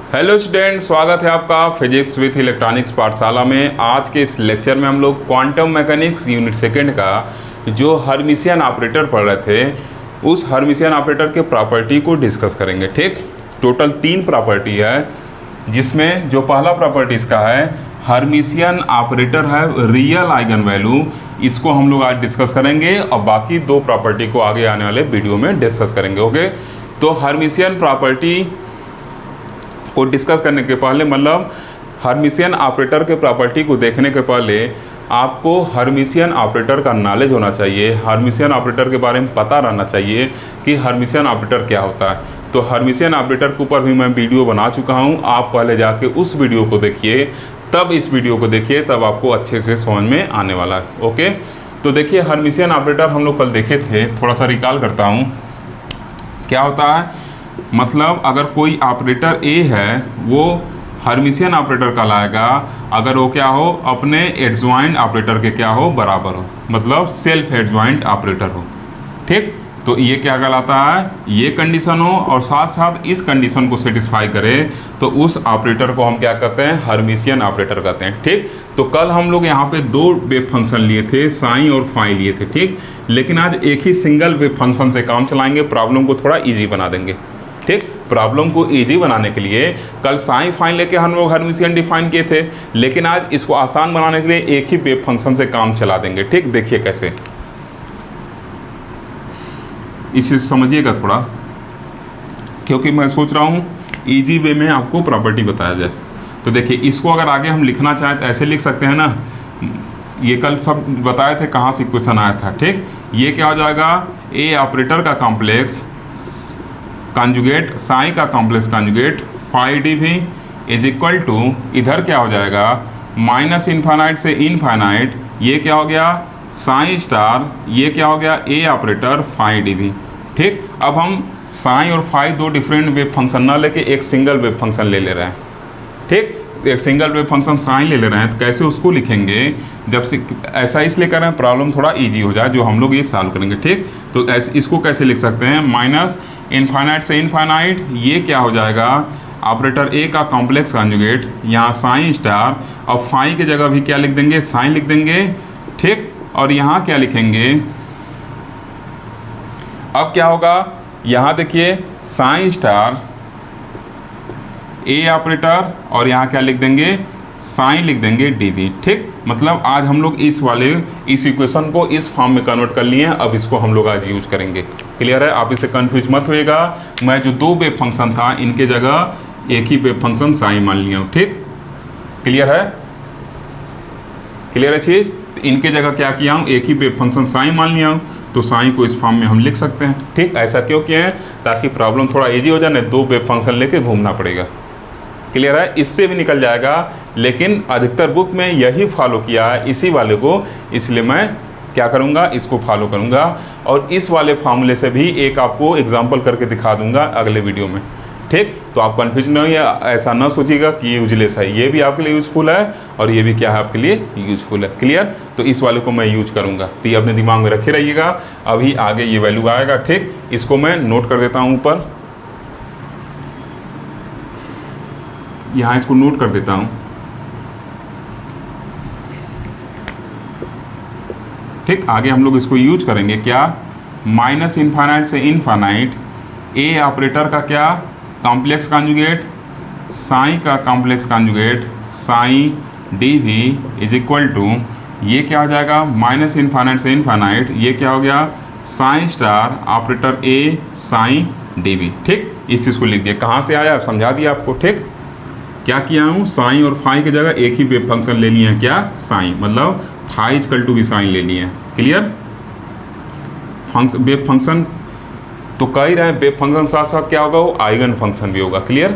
Hello student, स्वागत है आपका फिजिक्स विथ इलेक्ट्रॉनिक्स पाठशाला में। आज के इस लेक्चर में हम लोग क्वांटम मैकेनिक्स यूनिट सेकंड का जो हर्मिशियन ऑपरेटर पढ़ रहे थे उस हर्मिशियन ऑपरेटर के प्रॉपर्टी को डिस्कस करेंगे। ठीक, टोटल 3 प्रॉपर्टी है, जिसमें जो पहला प्रॉपर्टी इसका है हर्मिशियन ऑपरेटर है रियल आइगन वैल्यू, इसको हम लोग आज डिस्कस करेंगे और बाकी 2 प्रॉपर्टी को आगे आने वाले वीडियो में डिस्कस करेंगे। ओके, तो हर्मिशियन प्रॉपर्टी को डिस्कस करने के पहले, मतलब हर्मिशियन ऑपरेटर के प्रॉपर्टी को देखने के पहले आपको हर्मिशियन ऑपरेटर का नॉलेज होना चाहिए, हर्मिशियन ऑपरेटर के बारे में पता रहना चाहिए कि हर्मिशियन ऑपरेटर क्या होता है। तो हर्मिशियन ऑपरेटर के ऊपर भी मैं वीडियो बना चुका हूँ, आप पहले जाके उस वीडियो को देखिए, तब इस वीडियो को देखिए, तब आपको अच्छे से समझ में आने वाला है। ओके, तो देखिए हर्मिशियन ऑपरेटर हम लोग कल देखे थे, थोड़ा सा रिकॉल करता हूँ। क्या होता है, मतलब अगर कोई ऑपरेटर ए है वो हर्मिशियन ऑपरेटर कहलाएगा अगर वो क्या हो, अपने एडजॉइंट ऑपरेटर के क्या हो, बराबर हो, मतलब सेल्फ एडजॉइंट ऑपरेटर हो। ठीक, तो ये क्या कहलाता है, ये कंडीशन हो और साथ साथ इस कंडीशन को सेटिस्फाई करे तो उस ऑपरेटर को हम क्या कहते हैं, हर्मिशियन ऑपरेटर कहते हैं। ठीक, तो कल हम लोग यहाँ पे 2 वेव फंक्शन लिए थे, साइन और फाई लिए थे। ठीक, लेकिन आज एक ही सिंगल वेव फंक्शन से काम चलाएंगे, प्रॉब्लम को थोड़ा ईजी बना देंगे। ठीक, प्रॉब्लम को इजी बनाने के लिए कल साइन फाइन लेके हम लोग हर्मिशियन डिफाइन किए थे, लेकिन आज इसको आसान बनाने के लिए एक ही वेव फंक्शन से काम चला देंगे। ठीक, देखिए कैसे, इसे समझिएगा थोड़ा, क्योंकि मैं सोच रहा हूँ इजी वे में आपको प्रॉपर्टी बताया जाए। तो देखिए, इसको अगर आगे हम लिखना चाहें तो ऐसे लिख सकते हैं ना, ये कल सब बताए थे कहाँ से क्वेश्चन आया था। ठीक, ये क्या हो जाएगा, ए ऑपरेटर का कॉम्प्लेक्स कॉन्जुगेट साइन का complex conjugate phi d v is equal to, इधर क्या हो जाएगा माइनस इनफाइनाइट से इनफाइनाइट, ये क्या हो गया साइन स्टार, ये क्या हो गया ए ऑपरेटर फाई डी वी। ठीक, अब हम साइन और फाई 2 डिफरेंट वेव फंक्शन ना लेके एक सिंगल वेव फंक्शन ले ले रहे हैं। ठीक, एक सिंगल वेव फंक्शन साइन ले ले रहे हैं, तो कैसे उसको लिखेंगे, जब से ऐसा इसलिए कर रहे हैं प्रॉब्लम थोड़ा इजी हो जाए जो हम लोग ये सॉल्व करेंगे। ठीक, तो ऐसे इसको कैसे लिख सकते हैं, माइनस इनफाइनाइट से इनफाइनाइट, ये क्या हो जाएगा ऑपरेटर ए का कॉम्प्लेक्स कॉन्जुगेट, यहाँ साइन स्टार और फाई की जगह भी क्या लिख देंगे, साइन लिख देंगे। ठीक, और यहाँ क्या लिखेंगे, अब क्या होगा, यहाँ देखिए साइन स्टार ए ऑपरेटर और यहाँ क्या लिख देंगे, साइन लिख देंगे डीवी। ठीक, मतलब आज हम लोग इस इक्वेशन को इस फॉर्म में कन्वर्ट कर लिए हैं, अब इसको हम लोग आज यूज करेंगे। क्लियर है, आप इसे कंफ्यूज मत होइएगा, मैं जो 2 वेव फंक्शन था इनके जगह एक ही वेव फंक्शन साइन मान लिया हूँ। ठीक, क्लियर है, क्लियर है चीज़, तो इनके जगह क्या किया हूँ, एक ही वेव फंक्शन साइन मान लिया हूँ, तो साइन को इस फॉर्म में हम लिख सकते हैं। ठीक, ऐसा क्यों किए हैं, ताकि प्रॉब्लम थोड़ा ईजी हो जाए, नहीं 2 वेव फंक्शन लेके घूमना पड़ेगा। क्लियर है, इससे भी निकल जाएगा, लेकिन अधिकतर बुक में यही फॉलो किया है इसी वाले को, इसलिए मैं क्या करूँगा, इसको फॉलो करूँगा और इस वाले फार्मूले से भी एक आपको एग्जांपल करके दिखा दूँगा अगले वीडियो में। ठीक, तो आप कन्फ्यूज नहीं होइए, ऐसा ना सोचिएगा कि यूजलेस है, ये भी आपके लिए यूज़फुल है और ये भी क्या है आपके लिए यूज़फुल है। क्लियर, तो इस वाले को मैं यूज करूँगा, तो ये अपने दिमाग में रखे रहिएगा, अभी आगे ये वैल्यू आएगा। ठीक, इसको मैं नोट कर देता हूँ ऊपर, यहाँ इसको नोट कर देता हूँ। ठीक, आगे हम लोग इसको यूज करेंगे क्या, माइनस इनफाइनाइट से इनफाइनाइट ए ऑपरेटर का क्या कॉम्प्लेक्स कॉन्जुगेट साइन का complex conjugate psi d v is equal to, ये क्या हो जाएगा माइनस इनफाइनाइट से इनफाइनाइट, ये क्या हो गया psi star operator A psi d v. ठीक, इस चीज़ को लिख दिया, कहाँ से आया समझा दिया आपको। ठीक, क्या किया हूँ, साइन और फाई की जगह एक ही वेव फंक्शन ले लिए हैं, क्या साइन, मतलब फाई इक्वल टू भी साइन ले लिए हैं। क्लियर, वेव फंक्शन तो कह ही रहे हैं, वेव फंक्शन साथ साथ क्या होगा, वो आइगन फंक्शन भी होगा। क्लियर,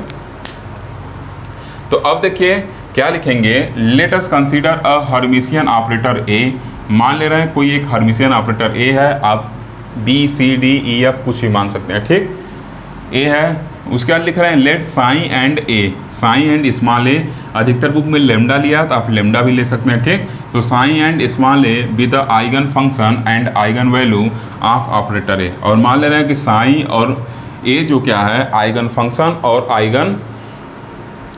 तो अब देखिए क्या लिखेंगे, let us consider a Hermitian operator A, मान ले रहे हैं कोई एक हर्मिशियन ऑपरेटर ए है, आप B C D E F कुछ भी मान सकते हैं। ठीक, ए है, उसके बाद लिख रहे हैं let psi and A, psi and small A, अधिकतर बुक में लेमडा लिया तो आप लेमडा भी ले सकते हैं। ठीक, तो psi and small A with the eigenfunction and eigenvalue of operator A, और मान ले रहे हैं कि साइन और ए जो क्या है आइगन फंक्शन और आइगन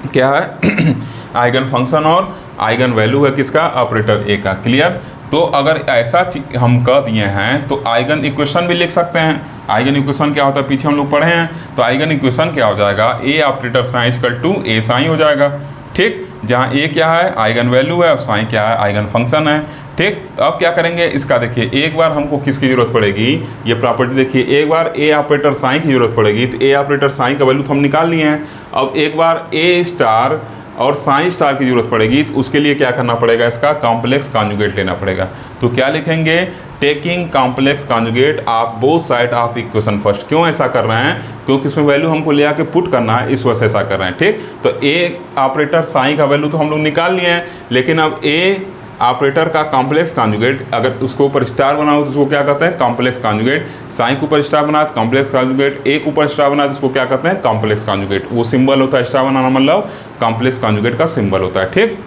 क्या है आइगन फंक्शन और आइगन वैल्यू है किसका, ऑपरेटर ए का। क्लियर। तो अगर ऐसा हम कह दिए हैं तो आइगन इक्वेशन भी लिख सकते हैं। आइगन इक्वेशन क्या होता है पीछे हम लोग पढ़े हैं। तो आइगन इक्वेशन क्या हो जाएगा, A operator psi equal to A psi हो जाएगा। ठीक, जहाँ ए क्या है आइगन वैल्यू है और साइन क्या है आइगन फंक्शन है। ठीक, तो अब क्या करेंगे इसका, देखिए एक बार हमको किसकी जरूरत पड़ेगी, ये प्रॉपर्टी देखिए, एक बार ए ऑपरेटर साइन की जरूरत पड़ेगी। तो ए ऑपरेटर साइन का वैल्यू तो हम निकाल लिए हैं। अब एक बार ए स्टार और साइन स्टार की जरूरत पड़ेगी, तो उसके लिए क्या करना पड़ेगा, इसका कॉम्प्लेक्स कॉन्जुगेट लेना पड़ेगा। तो क्या लिखेंगे, taking complex conjugate of both side of equation first. क्यों ऐसा कर रहे हैं, क्योंकि इसमें वैल्यू हमको ले आके पुट करना है, इस वजह से ऐसा कर रहे हैं। ठीक, तो ए ऑपरेटर साइन का वैल्यू तो हम लोग निकाल लिए हैं, लेकिन अब ए ऑपरेटर का कॉम्प्लेक्स कॉन्जुगेट, अगर उसको ऊपर स्टार बनाओ तो उसको क्या कहते हैं कॉम्प्लेक्स कॉन्जुगेट। साइन के ऊपर स्टार बना तो कॉम्प्लेक्स कॉन्जुगेट, ए के ऊपर स्टार बना तो उसको क्या कहते हैं कॉम्प्लेक्स कॉन्जुगेट। वो सिंबल होता है स्टार बनाना, मतलब कॉम्प्लेक्स कॉन्जुगेट का सिंबल होता है। ठीक,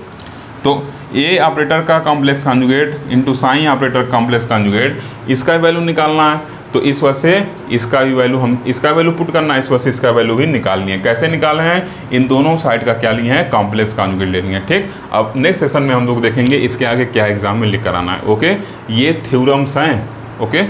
तो ए ऑपरेटर का complex conjugate into sine operator complex conjugate, इसका वैल्यू निकालना है। तो इस वजह से इसका भी वैल्यू, हम इसका वैल्यू पुट करना है, इस वजह से इसका वैल्यू भी निकालनी है। कैसे निकाले हैं, इन दोनों साइड का क्या लिए हैं कॉम्प्लेक्स कॉन्जुगेट लेनी है। ठीक, अब नेक्स्ट सेशन में हम लोग देखेंगे इसके आगे क्या एग्जाम में लिख कर आना है। ओके, ये थ्योरम्स हैं। ओके,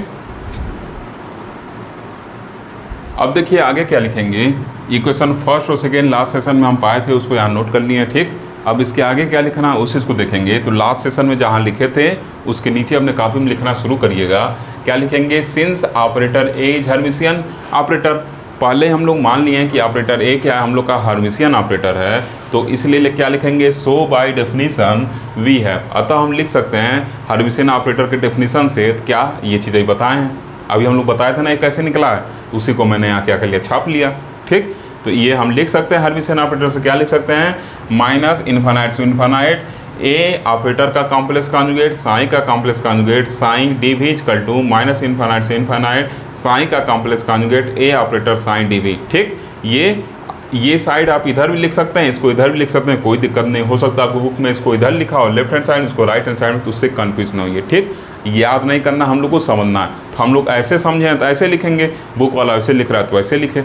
अब देखिए आगे क्या लिखेंगे, इक्वेशन फर्स्ट और सेकेंड लास्ट सेशन में हम पाए थे, उसको यहाँ नोट कर लिए हैं। ठीक, अब इसके आगे क्या लिखना है उस चीज़ को देखेंगे। तो लास्ट सेशन में जहाँ लिखे थे उसके नीचे अपने कॉपी में लिखना शुरू करिएगा। क्या लिखेंगे, since operator A is Hermitian operator. पहले हम लोग मान लिए हैं कि ऑपरेटर ए क्या है, हम लोग का हर्मिशियन ऑपरेटर है, तो इसलिए क्या लिखेंगे, सो बाय डेफिनेशन वी हैव। अतः हम लिख सकते हैं हर्मिशियन ऑपरेटर के डेफिनेशन से क्या ये चीज़ें बताए हैं, अभी हम लोग बताए थे ना ये कैसे निकला है, उसी को मैंने यहाँ क्या कर लिया, छाप लिया। ठीक, तो ये हम लिख सकते हैं हर्मिशियन ऑपरेटर से क्या लिख सकते हैं, माइनस इन्फानाइट से इन्फानाइट ए ऑपरेटर का कॉम्प्लेक्स कॉन्जुगेट साइन का कॉम्प्लेक्स कॉन्जुगेट साइन डी भी इक्वल टू माइनस इन्फानाइट से इन्फानाइट साइन का कॉम्प्लेक्स कॉन्जुगेट ए ऑपरेटर साइन डी भी। ठीक, ये साइड आप इधर भी लिख सकते हैं, इसको इधर भी लिख सकते हैं, कोई दिक्कत नहीं। हो सकता है आपको बुक में इसको इधर लिखा हो लेफ्ट हैंड साइड, इसको राइट हैंड साइड में, तो उससे कन्फ्यूज ना होइए। ठीक, याद नहीं करना, हम लोग को समझना है। तो हम लोग ऐसे समझें तो ऐसे लिखेंगे, बुक वाला ऐसे लिख रहा है तो ऐसे लिखे,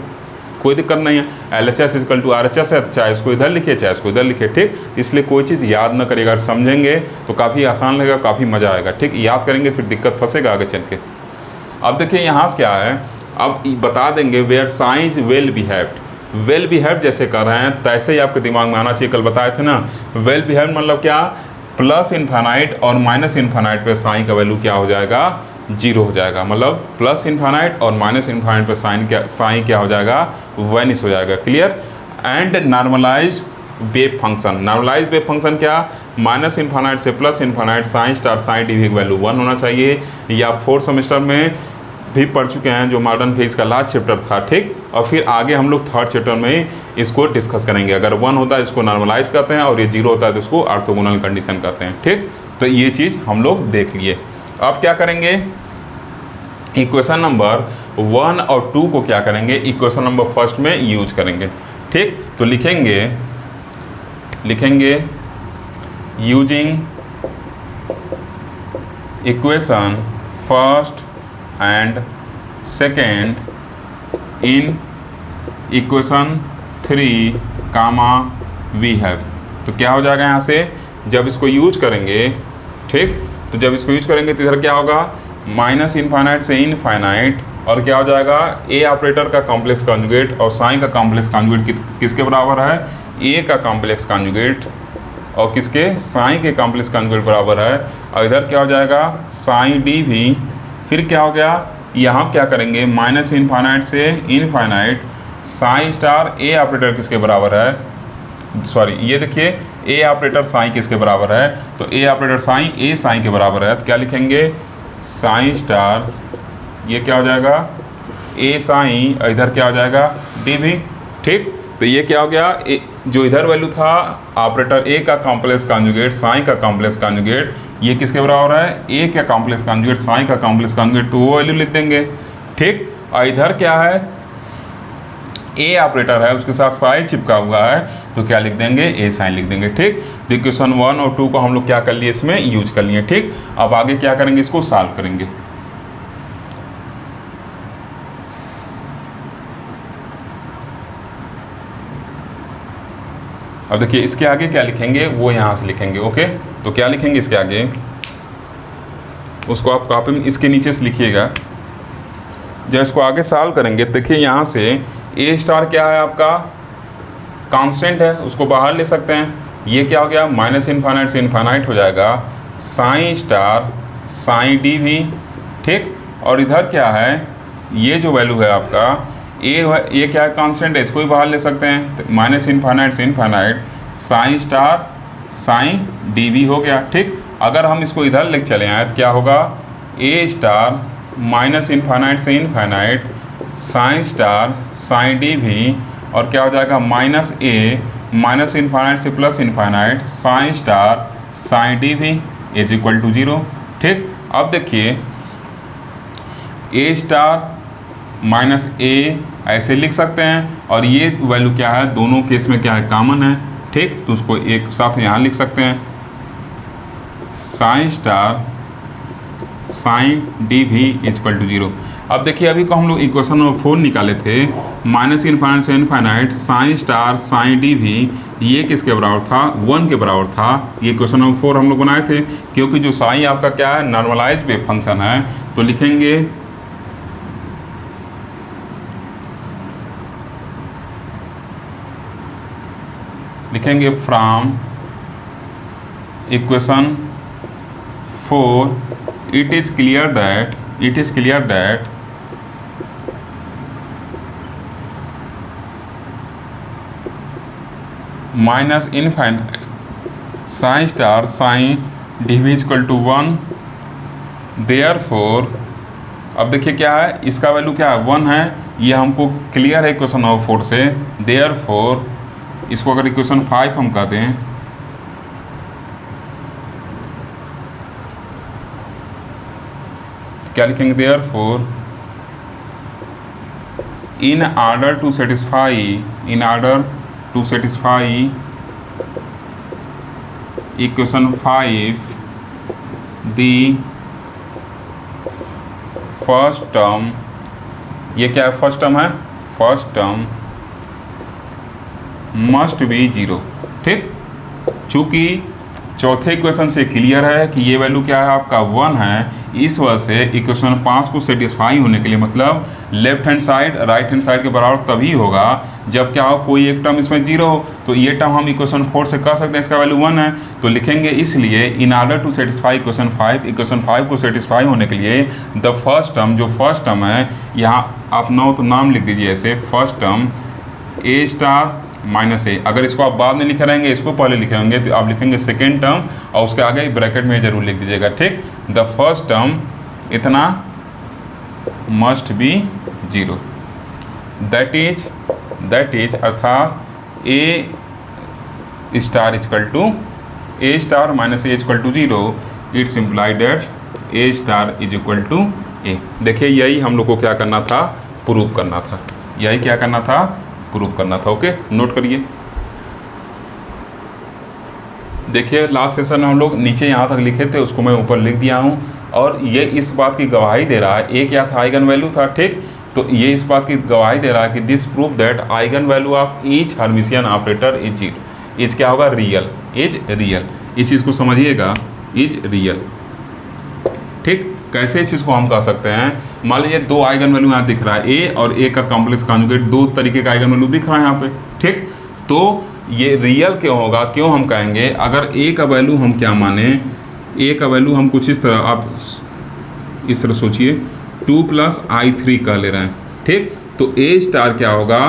कोई दिक्कत नहीं है। LHS इक्वल टू RHS है, चाहे इसको इधर लिखे चाहे इसको इधर लिखे। ठीक, इसलिए कोई चीज़ याद न करिएगा, समझेंगे तो काफ़ी आसान लगेगा, काफ़ी मज़ा आएगा। ठीक, याद करेंगे फिर दिक्कत फंसेगा आगे चल के। अब देखिए यहाँ से क्या है, अब बता देंगे where psi is well behaved. Well behaved जैसे कर रहे हैं तैसे ही आपके दिमाग में आना चाहिए, कल बताए थे ना। वेल बिहेव्ड मतलब क्या, प्लस इन्फानाइट और माइनस इन्फानाइट पे साइन का वैल्यू क्या हो जाएगा, जीरो हो जाएगा। मतलब प्लस इन्फानाइट और माइनस इन्फानाइट पे साइन क्या हो जाएगा, वैनिश हो जाएगा। Clear. And normalised wave function, normalised wave function क्या, माइनस इन्फानाइट से plus infinite psi star psi d की वैल्यू 1 होना चाहिए। ये आप 4th सेमेस्टर में भी पढ़ चुके हैं, जो मॉडर्न फिजिक्स का लास्ट चैप्टर था। ठीक, और फिर आगे हम लोग 3rd चैप्टर में इसको डिस्कस करेंगे। अगर 1 होता है इसको नॉर्मलाइज करते हैं और ये 0 होता है तो इसको ऑर्थोगोनल कंडीशन कहते हैं। ठीक, तो ये चीज़ हम लोग देख लिए। अब क्या करेंगे, इक्वेशन नंबर 1 और 2 को क्या करेंगे, इक्वेशन नंबर फर्स्ट में यूज करेंगे। ठीक, तो लिखेंगे using equation first and second in equation 3 comma we have. तो क्या हो जाएगा यहाँ से, जब इसको यूज करेंगे, ठीक, तो जब इसको यूज करेंगे तो इधर क्या होगा, माइनस इनफाइनाइट से इनफाइनाइट, और क्या हो जाएगा, ए ऑपरेटर का कॉम्प्लेक्स कॉन्जुगेट और साइन का कॉम्प्लेक्स कॉन्जुगेट किसके बराबर है, ए का कॉम्प्लेक्स कॉन्जुगेट और किसके, साइन के कॉम्प्लेक्स कॉन्जुगेट बराबर है। और इधर क्या हो जाएगा, साइन डी भी, फिर क्या हो गया, यहाँ क्या करेंगे, माइनस इनफाइनाइट से इनफाइनाइट साइन स्टार ए ऑपरेटर किसके बराबर है, सॉरी ये देखिए ए ऑपरेटर साइन किसके बराबर है, तो ए ऑपरेटर साइन ए साइन के बराबर है। तो क्या लिखेंगे, साइन स्टार, ये क्या हो जाएगा, ए साइन, इधर क्या हो जाएगा, डी भी। ठीक, तो ये क्या हो गया, जो इधर वैल्यू था ऑपरेटर ए का कॉम्प्लेक्स कॉन्जुगेट साइन का कॉम्प्लेक्स कॉन्जुगेट, ये किसके बराबर है, ए का कॉम्प्लेक्स कॉन्जुगेट साइन का कॉम्प्लेक्स कॉन्जुगेट, तो वो वैल्यू लिख देंगे। ठीक, और इधर क्या है, ए ऑपरेटर है उसके साथ साइन चिपका हुआ है, तो क्या लिख देंगे, ए साइन लिख देंगे। ठीक, तो इक्वेशन 1 और 2 को हम लोग क्या कर लिए, इसमें यूज कर लिए। ठीक, अब आगे क्या करेंगे, इसको सॉल्व करेंगे। अब देखिए इसके आगे क्या लिखेंगे वो यहाँ से लिखेंगे। ओके, तो क्या लिखेंगे इसके आगे, उसको आप कॉपी में इसके नीचे से लिखिएगा। जब इसको आगे सॉल्व करेंगे देखिए यहाँ से ए स्टार क्या है आपका कांस्टेंट है, उसको बाहर ले सकते हैं। ये क्या हो गया माइनस इन्फानाइट से इन्फानाइट हो जाएगा साइन स्टार साइन डी भी, ठीक। और इधर क्या है ये जो वैल्यू है आपका ये क्या है कांस्टेंट है, इसको भी बाहर ले सकते हैं। तो माइनस इन्फानाइट से infinite psi star psi d भी हो गया, ठीक। अगर हम इसको इधर लेके चले आए तो क्या होगा ए स्टार माइनस इन्फानाइट से infinite psi star psi d भी, और क्या हो जाएगा माइनस ए माइनस इन्फानाइट से plus infinite psi star psi d भी इज इक्वल टू 0, ठीक। अब देखिए ए स्टार माइनस ए ऐसे लिख सकते हैं, और ये वैल्यू क्या है दोनों केस में क्या है कॉमन है, ठीक। तो उसको एक साथ यहाँ लिख सकते हैं साइन स्टार साइन डी भी इक्वल टू 0। अब देखिए अभी को हम लोग इक्वेशन नंबर 4 निकाले थे, माइनस इन्फाइनाइट से infinite psi star psi d भी, ये किसके बराबर था 1 के बराबर था। ये इक्वेशन नंबर 4 हम लोग बनाए थे, क्योंकि जो साइन आपका क्या है नॉर्मलाइज वेव फंक्शन है, तो लिखेंगे from equation 4 it is clear that minus infinite psi star psi d v equal to 1, therefore अब देखिए क्या है इसका वैल्यू क्या है 1 है, ये हमको क्लियर है इक्वेशन नंबर 4 से। देयरफॉर इसको अगर इक्वेशन 5 हम कहते हैं, क्या लिखेंगे therefore in order to satisfy equation 5 the first term, ये क्या है फर्स्ट टर्म है, फर्स्ट टर्म मस्ट बी 0, ठीक। चूँकि चौथे इक्वेशन से क्लियर है कि ये वैल्यू क्या है आपका 1 है, इस वजह से इक्वेशन 5 को सेटिस्फाई होने के लिए मतलब left hand side right hand side के बराबर तभी होगा जब क्या हो कोई एक टर्म इसमें 0 हो। तो ये टर्म हम इक्वेशन 4 से कह सकते हैं इसका वैल्यू 1 है, तो लिखेंगे इसलिए in order to satisfy equation 5 को सेटिस्फाई होने के लिए द फर्स्ट टर्म, जो फर्स्ट टर्म है यहाँ आप तो नाम लिख दीजिए ऐसे, first term A star minus A. अगर इसको आप बाद में लिखे रहेंगे इसको पहले लिखे होंगे तो आप लिखेंगे सेकेंड टर्म और उसके आगे ब्रैकेट में ज़रूर लिख दीजिएगा, ठीक। द फर्स्ट टर्म इतना मस्ट बी 0, दैट इज अर्थात A star equal to A star minus A equal to 0, it's implied that A star is equal to A. देखिए यही हम लोग को क्या करना था प्रूव करना था, यही क्या करना था प्रूव करना था। ओके, नोट करिए। देखिए लास्ट सेशन में हम लोग नीचे यहाँ तक लिखे थे उसको मैं ऊपर लिख दिया हूँ, और ये इस बात की गवाही दे रहा है, ए क्या था आइगन वैल्यू था, ठीक। तो ये इस बात की गवाही दे रहा है कि this proof that eigen value of each Hermitian operator is क्या होगा रियल, इज रियल। इस चीज़ को समझिएगा, इज रियल, ठीक। कैसे इस चीज़ को हम कह सकते हैं, मान लीजिए 2 आइगन वैल्यू यहाँ दिख रहा है ए और ए का कॉम्प्लेक्स कॉन्जुगेट, 2 तरीके का आइगन वैल्यू दिख रहा है यहाँ पे, ठीक। तो ये रियल क्यों होगा, क्यों हम कहेंगे, अगर ए का वैल्यू हम क्या माने, ए का वैल्यू हम कुछ इस तरह, आप इस तरह सोचिए 2 + i3 कह ले रहे हैं, ठीक। तो ए स्टार क्या होगा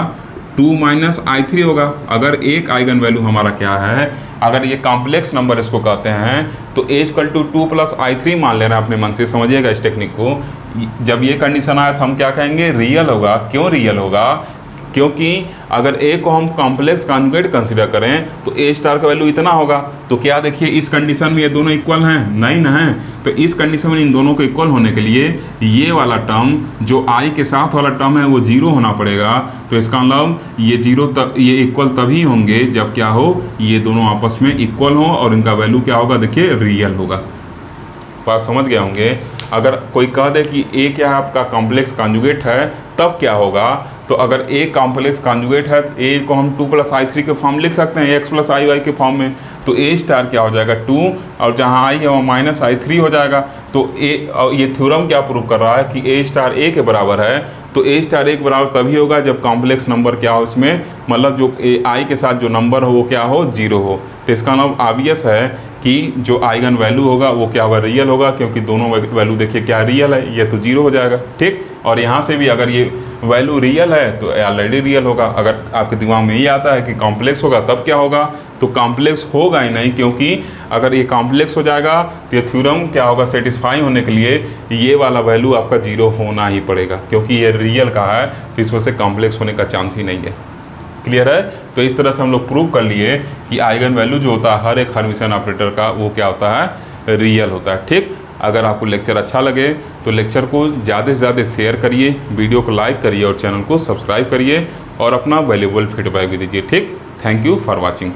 2 - i3 होगा। अगर एक आइगन वैल्यू हमारा क्या है, अगर ये कॉम्प्लेक्स नंबर इसको कहते हैं तो a = 2 + i3 मान ले रहे हैं अपने मन से, समझिएगा इस टेक्निक को। जब ये कंडीशन आया तो हम क्या कहेंगे रियल होगा। क्यों रियल होगा, क्योंकि अगर a को हम कॉम्प्लेक्स कॉन्जुगेट कंसीडर करें तो a स्टार का वैल्यू इतना होगा। तो क्या देखिए इस कंडीशन में ये दोनों इक्वल हैं, नहीं ना है। तो इस कंडीशन में इन दोनों को इक्वल होने के लिए ये वाला टर्म जो i के साथ वाला टर्म है वो 0 होना पड़ेगा। तो इसका मतलब ये इक्वल तभी होंगे जब क्या हो, ये दोनों आपस में इक्वल हो और इनका वैल्यू क्या होगा, देखिए रियल होगा। बात समझ गए होंगे। अगर कोई कह दे कि ए क्या है आपका कॉम्प्लेक्स कॉन्जुगेट है, तब क्या होगा, तो अगर ए कॉम्प्लेक्स कॉन्जुगेट है तो ए को हम 2+i3 के फॉर्म लिख सकते हैं, x+iy के फॉर्म में। तो ए स्टार क्या हो जाएगा 2, और जहाँ आई है वो -i3 हो जाएगा। तो ये थ्योरम क्या प्रूव कर रहा है कि ए स्टार ए के बराबर है। तो ए स्टार ए के बराबर तभी होगा जब कॉम्प्लेक्स नंबर क्या हो इसमें, मतलब जो आई के साथ जो नंबर हो वो क्या हो, 0 हो। तो इसका नाम ऑब्वियस है कि जो आइगन वैल्यू होगा वो क्या होगा, रियल होगा, क्योंकि दोनों वैल्यू देखिए क्या रियल है, ये तो 0 हो जाएगा। ठीक, और यहाँ से भी अगर ये वैल्यू रियल है तो ऑलरेडी रियल होगा। अगर आपके दिमाग में ये आता है कि कॉम्प्लेक्स होगा तब क्या होगा, तो कॉम्प्लेक्स होगा ही नहीं, क्योंकि अगर ये कॉम्प्लेक्स हो जाएगा तो ये थ्योरम क्या होगा, सेटिस्फाई होने के लिए ये वाला वैल्यू आपका 0 होना ही पड़ेगा, क्योंकि ये रियल का है तो इस वजह से कॉम्प्लेक्स होने का चांस ही नहीं है। क्लियर है? तो इस तरह से हम लोग प्रूव कर लिए कि आइगन वैल्यू जो होता है हर एक हर्मिशियन ऑपरेटर का वो क्या होता है, रियल होता है। ठीक, अगर आपको लेक्चर अच्छा लगे तो लेक्चर को ज़्यादा से ज़्यादा शेयर करिए, वीडियो को लाइक करिए और चैनल को सब्सक्राइब करिए और अपना वैल्यूएबल फीडबैक भी दीजिए। ठीक, थैंक यू फॉर वॉचिंग।